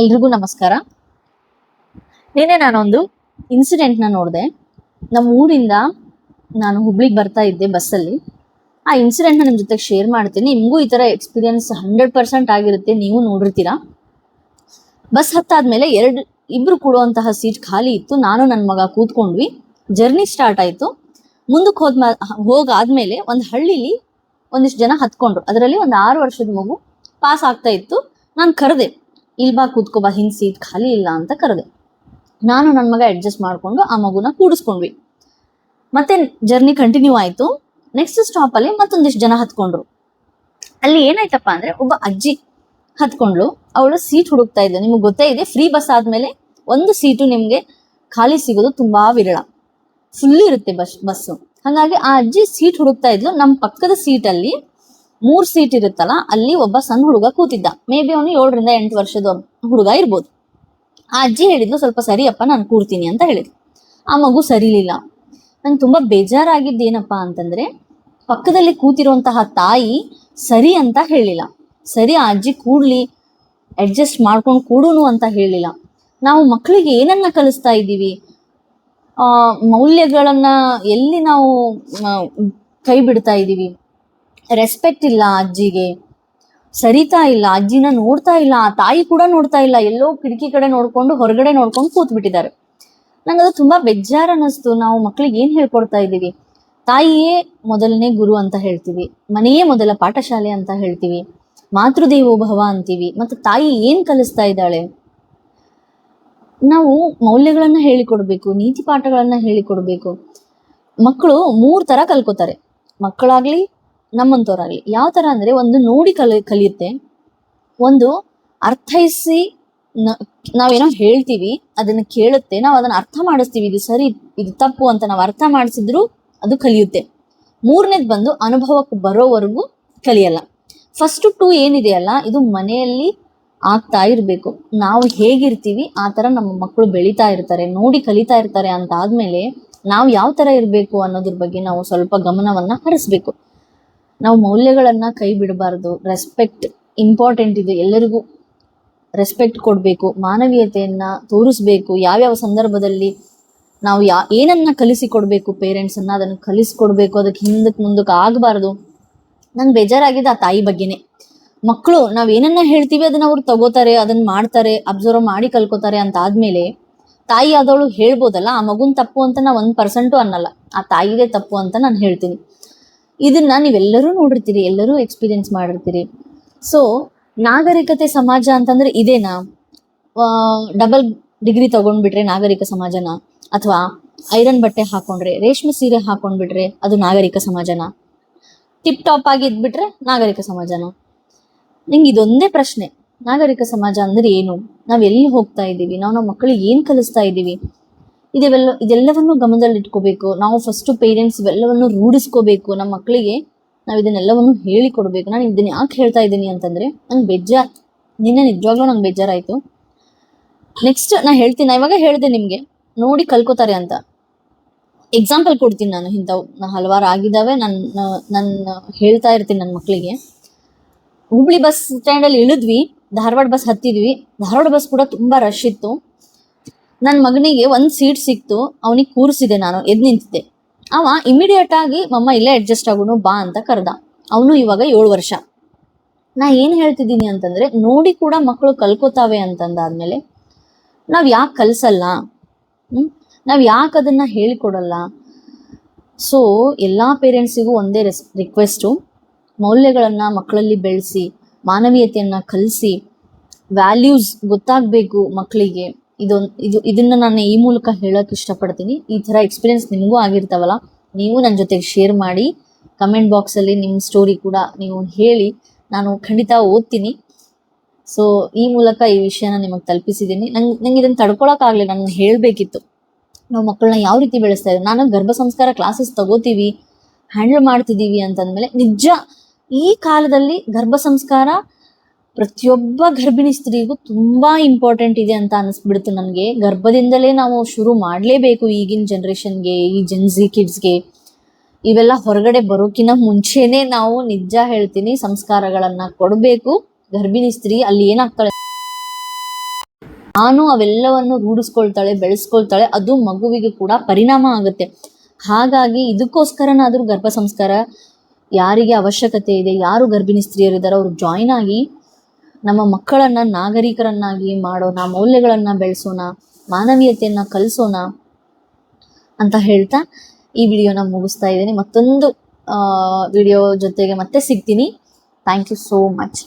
ಎಲ್ರಿಗೂ ನಮಸ್ಕಾರ. ನಿನ್ನೆ ನಾನೊಂದು ಇನ್ಸಿಡೆಂಟ್ನ ನೋಡಿದೆ. ನಮ್ಮ ಊರಿಂದ ನಾನು ಹುಬ್ಳಿಗೆ ಬರ್ತಾ ಇದ್ದೆ ಬಸ್ಸಲ್ಲಿ. ಆ ಇನ್ಸಿಡೆಂಟ್ನ ನಿಮ್ಮ ಜೊತೆಗೆ ಶೇರ್ ಮಾಡ್ತೀನಿ. ನಿಮಗೂ ಈ ಥರ ಎಕ್ಸ್ಪೀರಿಯನ್ಸ್ 100% ಆಗಿರುತ್ತೆ, ನೀವು ನೋಡಿರ್ತೀರಾ. ಬಸ್ ಹತ್ತಾದ್ಮೇಲೆ ಇಬ್ರು ಕೂಡುವಂತಹ ಸೀಟ್ ಖಾಲಿ ಇತ್ತು. ನಾನು ನನ್ನ ಮಗ ಕೂತ್ಕೊಂಡ್ವಿ. ಜರ್ನಿ ಸ್ಟಾರ್ಟ್ ಆಯಿತು. ಮುಂದಕ್ಕೆ ಹೋಗಾದ್ಮೇಲೆ ಒಂದು ಹಳ್ಳಿಲಿ ಒಂದಿಷ್ಟು ಜನ ಹತ್ಕೊಂಡ್ರು. ಅದರಲ್ಲಿ ಒಂದು 6 ವರ್ಷದ ಮಗು ಪಾಸ್ ಆಗ್ತಾ ಇತ್ತು. ನಾನು ಕರೆದೆ, ಇಲ್ಬಾ ಕೂತ್ಕೋಬಾ, ಹಿಂದ್ ಸೀಟ್ ಖಾಲಿ ಇಲ್ಲ ಅಂತ ಕರೆದೆ. ನಾನು ನನ್ನ ಮಗ ಅಡ್ಜಸ್ಟ್ ಮಾಡ್ಕೊಂಡು ಆ ಮಗುನ ಕೂಡಿಸ್ಕೊಂಡ್ವಿ. ಮತ್ತೆ ಜರ್ನಿ ಕಂಟಿನ್ಯೂ ಆಯ್ತು. ನೆಕ್ಸ್ಟ್ ಸ್ಟಾಪ್ ಅಲ್ಲಿ ಮತ್ತೊಂದಿಷ್ಟು ಜನ ಹತ್ಕೊಂಡ್ರು. ಅಲ್ಲಿ ಏನಾಯ್ತಪ್ಪ ಅಂದ್ರೆ, ಒಬ್ಬ ಅಜ್ಜಿ ಹತ್ಕೊಂಡ್ಲು. ಅವಳು ಸೀಟ್ ಹುಡುಕ್ತಾ ಇದ್ಲು. ನಿಮ್ಗೆ ಗೊತ್ತೇ ಇದೆ, ಫ್ರೀ ಬಸ್ ಆದ್ಮೇಲೆ ಒಂದು ಸೀಟು ನಿಮ್ಗೆ ಖಾಲಿ ಸಿಗೋದು ತುಂಬಾ ವಿರಳ, ಫುಲ್ ಇರುತ್ತೆ ಬಸ್ಸು. ಹಾಗಾಗಿ ಆ ಅಜ್ಜಿ ಸೀಟ್ ಹುಡುಕ್ತಾ ಇದ್ಲು. ನಮ್ಮ ಪಕ್ಕದ ಸೀಟಲ್ಲಿ 3 ಸೀಟ್ ಇರುತ್ತಲ್ಲ, ಅಲ್ಲಿ ಒಬ್ಬ ಸಣ್ಣ ಹುಡುಗ ಕೂತಿದ್ದ. ಮೇ ಬಿ ಅವನು 7 ರಿಂದ 8 ವರ್ಷದ ಹುಡುಗ ಇರ್ಬೋದು. ಆ ಅಜ್ಜಿ ಹೇಳಿದ್ಲು, ಸ್ವಲ್ಪ ಸರಿಯಪ್ಪ ನಾನು ಕೂರ್ತೀನಿ ಅಂತ ಹೇಳಿದ್ಲು. ಆ ಮಗು ಸರಿಲಿಲ್ಲ. ನಂಗೆ ತುಂಬಾ ಬೇಜಾರಾಗಿದ್ದೇನಪ್ಪ ಅಂತಂದ್ರೆ, ಪಕ್ಕದಲ್ಲಿ ಕೂತಿರುವಂತಹ ತಾಯಿ ಸರಿ ಅಂತ ಹೇಳಿಲ್ಲ. ಸರಿ, ಆ ಅಜ್ಜಿ ಕೂಡ್ಲಿ, ಅಡ್ಜಸ್ಟ್ ಮಾಡ್ಕೊಂಡು ಕೂಡುನು ಅಂತ ಹೇಳಿಲ್ಲ. ನಾವು ಮಕ್ಕಳಿಗೆ ಏನನ್ನ ಕಲಿಸ್ತಾ ಇದ್ದೀವಿ? ಮೌಲ್ಯಗಳನ್ನ ಎಲ್ಲಿ ನಾವು ಕೈ ಬಿಡ್ತಾ ಇದ್ದೀವಿ? ರೆಸ್ಪೆಕ್ಟ್ ಇಲ್ಲ ಅಜ್ಜಿಗೆ, ಸರಿತಾ ಇಲ್ಲ, ಅಜ್ಜಿನ ನೋಡ್ತಾ ಇಲ್ಲ, ಆ ತಾಯಿ ಕೂಡ ನೋಡ್ತಾ ಇಲ್ಲ, ಎಲ್ಲೋ ಕಿಟಕಿ ಕಡೆ ನೋಡ್ಕೊಂಡು ಹೊರಗಡೆ ನೋಡ್ಕೊಂಡು ಕೂತ್ ಬಿಟ್ಟಿದ್ದಾರೆ. ನಂಗದು ತುಂಬಾ ಬೇಜಾರು ಅನ್ನಿಸ್ತು. ನಾವು ಮಕ್ಳಿಗೆ ಏನ್ ಹೇಳ್ಕೊಡ್ತಾ ಇದ್ದೀವಿ? ತಾಯಿಯೇ ಮೊದಲನೇ ಗುರು ಅಂತ ಹೇಳ್ತೀವಿ, ಮನೆಯೇ ಮೊದಲ ಪಾಠಶಾಲೆ ಅಂತ ಹೇಳ್ತೀವಿ, ಮಾತೃದೇವೋಭವ ಅಂತೀವಿ. ಮತ್ತೆ ತಾಯಿ ಏನ್ ಕಲಿಸ್ತಾ ಇದ್ದಾಳೆ? ನಾವು ಮೌಲ್ಯಗಳನ್ನ ಹೇಳಿಕೊಡ್ಬೇಕು, ನೀತಿ ಪಾಠಗಳನ್ನ ಹೇಳಿಕೊಡ್ಬೇಕು. ಮಕ್ಕಳು 3 ತರ ಕಲ್ಕೋತಾರೆ, ಮಕ್ಕಳಾಗ್ಲಿ ನಮ್ಮಂತವ್ರಾಗ್ಲಿ. ಯಾವ ತರ ಅಂದ್ರೆ, ಒಂದು ನೋಡಿ ಕಲಿಯುತ್ತೆ, ಒಂದು ಅರ್ಥೈಸಿ ನಾವೇನೋ ಹೇಳ್ತೀವಿ ಅದನ್ನ ಕೇಳುತ್ತೆ, ನಾವು ಅದನ್ನ ಅರ್ಥ ಮಾಡಿಸ್ತೀವಿ, ಇದು ಸರಿ ಇದು ತಪ್ಪು ಅಂತ ನಾವು ಅರ್ಥ ಮಾಡಿಸಿದ್ರು ಅದು ಕಲಿಯುತ್ತೆ. 3ನೇದು ಬಂದು ಅನುಭವಕ್ಕೆ ಬರೋವರೆಗೂ ಕಲಿಯಲ್ಲ. ಫಸ್ಟ್ 2 ಏನಿದೆಯಲ್ಲ, ಇದು ಮನೆಯಲ್ಲಿ ಆಗ್ತಾ ಇರ್ಬೇಕು. ನಾವು ಹೇಗಿರ್ತೀವಿ ಆ ತರ ನಮ್ಮ ಮಕ್ಕಳು ಬೆಳೀತಾ ಇರ್ತಾರೆ, ನೋಡಿ ಕಲಿತಾ ಇರ್ತಾರೆ. ಅಂತ ಆದ್ಮೇಲೆ ನಾವು ಯಾವ ತರ ಇರ್ಬೇಕು ಅನ್ನೋದ್ರ ಬಗ್ಗೆ ನಾವು ಸ್ವಲ್ಪ ಗಮನವನ್ನ ಹರಿಸ್ಬೇಕು. ನಾವು ಮೌಲ್ಯಗಳನ್ನ ಕೈ ಬಿಡಬಾರ್ದು. ರೆಸ್ಪೆಕ್ಟ್ ಇಂಪಾರ್ಟೆಂಟ್ ಇದೆ, ಎಲ್ಲರಿಗೂ ರೆಸ್ಪೆಕ್ಟ್ ಕೊಡಬೇಕು, ಮಾನವೀಯತೆಯನ್ನ ತೋರಿಸ್ಬೇಕು. ಯಾವ್ಯಾವ ಸಂದರ್ಭದಲ್ಲಿ ನಾವು ಏನನ್ನ ಕಲಿಸಿಕೊಡ್ಬೇಕು, ಪೇರೆಂಟ್ಸನ್ನ ಅದನ್ನು ಕಲಿಸ್ಕೊಡ್ಬೇಕು. ಅದಕ್ಕೆ ಮುಂದಕ್ಕೆ ಆಗಬಾರ್ದು. ನಂಗೆ ಬೇಜಾರಾಗಿದೆ ಆ ತಾಯಿ ಬಗ್ಗೆನೆ. ಮಕ್ಕಳು ನಾವ್ ಏನನ್ನ ಹೇಳ್ತೀವಿ ಅದನ್ನ ಅವ್ರು ತಗೋತಾರೆ, ಅದನ್ನ ಮಾಡ್ತಾರೆ, ಅಬ್ಸರ್ವ್ ಮಾಡಿ ಕಲ್ಕೋತಾರೆ. ಅಂತ ಆದ್ಮೇಲೆ ತಾಯಿ ಆದವಳು ಹೇಳ್ಬೋದಲ್ಲ, ಆ ಮಗುನ್ ತಪ್ಪು ಅಂತ ನಾ 1% ಅನ್ನಲ್ಲ, ಆ ತಾಯಿದೇ ತಪ್ಪು ಅಂತ ನಾನು ಹೇಳ್ತೀನಿ. ಇದನ್ನ ನೀವೆಲ್ಲರೂ ನೋಡಿರ್ತೀರಿ, ಎಲ್ಲರೂ ಎಕ್ಸ್ಪೀರಿಯನ್ಸ್ ಮಾಡಿರ್ತೀರಿ. ಸೊ ನಾಗರಿಕತೆ ಸಮಾಜ ಅಂತಂದ್ರೆ ಇದೇನಾ? ಡಬಲ್ ಡಿಗ್ರಿ ತಗೊಂಡ್ಬಿಟ್ರೆ ನಾಗರಿಕ ಸಮಾಜನ? ಅಥವಾ ಐರನ್ ಬಟ್ಟೆ ಹಾಕೊಂಡ್ರೆ, ರೇಷ್ಮೆ ಸೀರೆ ಹಾಕೊಂಡ್ಬಿಟ್ರೆ ಅದು ನಾಗರಿಕ ಸಮಾಜನ? ಟಿಪ್ ಟಾಪ್ ಆಗಿ ಇದ್ಬಿಟ್ರೆ ನಾಗರಿಕ ಸಮಾಜನ? ನಿಂಗೆ ಇದೊಂದೇ ಪ್ರಶ್ನೆ, ನಾಗರಿಕ ಸಮಾಜ ಅಂದ್ರೆ ಏನು? ನಾವ್ ಎಲ್ಲಿ ಹೋಗ್ತಾ ಇದ್ದೀವಿ? ನಾವು ನಮ್ಮ ಮಕ್ಕಳಿಗೆ ಏನ್ ಕಲಿಸ್ತಾ ಇದ್ದೀವಿ? ಇದೆಲ್ಲವನ್ನು ಗಮನದಲ್ಲಿ ಇಟ್ಕೋಬೇಕು. ನಾವು ಫಸ್ಟ್ ಪೇರೆಂಟ್ಸ್ ಇವೆಲ್ಲವನ್ನು ರೂಢಿಸ್ಕೋಬೇಕು. ನಮ್ಮ ಮಕ್ಕಳಿಗೆ ನಾವು ಇದನ್ನೆಲ್ಲವನ್ನು ಹೇಳಿಕೊಡ್ಬೇಕು. ನಾನು ಇದನ್ನ ಯಾಕೆ ಹೇಳ್ತಾ ಇದ್ದೀನಿ ಅಂತಂದ್ರೆ, ನಂಗೆ ನಿನ್ನೆ ನಿಜವಾಗ್ಲೂ ನಂಗೆ ಬೇಜಾರಾಯ್ತು. ನೆಕ್ಸ್ಟ್ ನಾ ಹೇಳ್ತೀನಿ, ಇವಾಗ ಹೇಳ್ದೆ ನಿಮ್ಗೆ, ನೋಡಿ ಕಲ್ಕೋತಾರೆ ಅಂತ. ಎಕ್ಸಾಂಪಲ್ ಕೊಡ್ತೀನಿ ನಾನು. ಇಂಥವು ಹಲವಾರು ಆಗಿದ್ದಾವೆ. ನಾನು ಹೇಳ್ತಾ ಇರ್ತೀನಿ ನನ್ನ ಮಕ್ಕಳಿಗೆ. ಹುಬ್ಳಿ ಬಸ್ ಸ್ಟ್ಯಾಂಡ್ ಅಲ್ಲಿ ಇಳಿದ್ವಿ, ಧಾರವಾಡ ಬಸ್ ಹತ್ತಿದ್ವಿ. ಧಾರವಾಡ ಬಸ್ ಕೂಡ ತುಂಬಾ ರಶ್ ಇತ್ತು. ನನ್ನ ಮಗನಿಗೆ 1 ಸೀಟ್ ಸಿಕ್ತು, ಅವನಿಗೆ ಕೂರಿಸಿದೆ, ನಾನು ಎದ್ ನಿಂತಿದ್ದೆ. ಅವ ಇಮಿಡಿಯೇಟ್ ಆಗಿ ಮಮ್ಮ ಇಲ್ಲೇ ಅಡ್ಜಸ್ಟ್ ಆಗೋನು ಬಾ ಅಂತ ಕರೆದ. ಅವನು ಇವಾಗ 7 ವರ್ಷ. ನಾ ಏನ್ ಹೇಳ್ತಿದ್ದೀನಿ ಅಂತಂದ್ರೆ, ನೋಡಿ ಕೂಡ ಮಕ್ಕಳು ಕಲ್ಕೋತಾವೆ ಅಂತಂದಾದ್ಮೇಲೆ ನಾವ್ ಯಾಕೆ ಕಲ್ಸಲ್ಲ? ನಾವ್ ಯಾಕೆ ಅದನ್ನ ಹೇಳಿಕೊಡಲ್ಲ? ಸೊ ಎಲ್ಲಾ ಪೇರೆಂಟ್ಸಿಗೂ ಒಂದೇ ರಿಕ್ವೆಸ್ಟು, ಮೌಲ್ಯಗಳನ್ನ ಮಕ್ಕಳಲ್ಲಿ ಬೆಳೆಸಿ, ಮಾನವೀಯತೆಯನ್ನ ಕಲಿಸಿ, ವ್ಯಾಲ್ಯೂಸ್ ಗೊತ್ತಾಗಬೇಕು ಮಕ್ಕಳಿಗೆ. ಇದನ್ನ ನಾನು ಈ ಮೂಲಕ ಹೇಳಕ್ ಇಷ್ಟಪಡ್ತೀನಿ. ಈ ತರ ಎಕ್ಸ್ಪೀರಿಯನ್ಸ್ ನಿಮಗೂ ಆಗಿರ್ತಾವಲ್ಲ, ನೀವು ನನ್ನ ಜೊತೆಗೆ ಶೇರ್ ಮಾಡಿ. ಕಮೆಂಟ್ ಬಾಕ್ಸಲ್ಲಿ ನಿಮ್ಮ ಸ್ಟೋರಿ ಕೂಡ ನೀವು ಹೇಳಿ, ನಾನು ಖಂಡಿತ ಓದ್ತೀನಿ. ಸೊ ಈ ಮೂಲಕ ಈ ವಿಷಯನ ನಿಮಗೆ ತಲುಪಿಸಿದ್ದೀನಿ. ನಂಗೆ ಇದನ್ನ ತಡ್ಕೊಳಕ್ಕಾಗ್ಲಿ, ನಾನು ಹೇಳಬೇಕಿತ್ತು. ನಾವು ಮಕ್ಕಳನ್ನ ಯಾವ ರೀತಿ ಬೆಳೆಸ್ತಾ ಇದ್ದೀವಿ? ನಾನು ಗರ್ಭ ಸಂಸ್ಕಾರ ಕ್ಲಾಸಸ್ ತಗೋತೀವಿ, ಹ್ಯಾಂಡಲ್ ಮಾಡ್ತಿದ್ದೀವಿ ಅಂತಂದ್ಮೇಲೆ, ನಿಜ ಈ ಕಾಲದಲ್ಲಿ ಗರ್ಭ ಸಂಸ್ಕಾರ ಪ್ರತಿಯೊಬ್ಬ ಗರ್ಭಿಣಿ ಸ್ತ್ರೀಗೂ ತುಂಬಾ ಇಂಪಾರ್ಟೆಂಟ್ ಇದೆ ಅಂತ ಅನಿಸ್ಬಿಡ್ತು ನನಗೆ. ಗರ್ಭದಿಂದಲೇ ನಾವು ಶುರು ಮಾಡಲೇಬೇಕು ಈಗಿನ ಜನ್ರೇಷನ್ಗೆ, ಈ ಜೆನ್ಜಿ ಕಿಡ್ಸ್ಗೆ. ಇವೆಲ್ಲ ಹೊರಗಡೆ ಬರೋಕಿನ ಮುಂಚೆನೆ ನಾವು, ನಿಜ ಹೇಳ್ತೀನಿ, ಸಂಸ್ಕಾರಗಳನ್ನ ಕೊಡಬೇಕು. ಗರ್ಭಿಣಿ ಸ್ತ್ರೀ ಅಲ್ಲಿ ಏನಾಗ್ತಾಳೆ ನಾನು ಅವೆಲ್ಲವನ್ನು ರೂಢಿಸ್ಕೊಳ್ತಾಳೆ, ಬೆಳೆಸ್ಕೊಳ್ತಾಳೆ, ಅದು ಮಗುವಿಗೆ ಕೂಡ ಪರಿಣಾಮ ಆಗುತ್ತೆ. ಹಾಗಾಗಿ ಇದಕ್ಕೋಸ್ಕರನಾದ್ರೂ ಗರ್ಭ ಸಂಸ್ಕಾರ ಯಾರಿಗೆ ಅವಶ್ಯಕತೆ ಇದೆ, ಯಾರು ಗರ್ಭಿಣಿ ಸ್ತ್ರೀಯರಿದ್ದಾರೋ ಅವ್ರು ಜಾಯಿನ್ ಆಗಿ ನಮ್ಮ ಮಕ್ಕಳನ್ನ ನಾಗರಿಕರನ್ನಾಗಿ ಮಾಡೋಣ, ಮೌಲ್ಯಗಳನ್ನ ಬೆಳೆಸೋಣ, ಮಾನವೀಯತೆಯನ್ನ ಕಲಿಸೋಣ ಅಂತ ಹೇಳ್ತಾ ಈ ವಿಡಿಯೋನ ಮುಗಿಸ್ತಾ ಇದ್ದೀನಿ. ಮತ್ತೊಂದು ವಿಡಿಯೋ ಜೊತೆಗೆ ಮತ್ತೆ ಸಿಗ್ತೀನಿ. Thank you so much.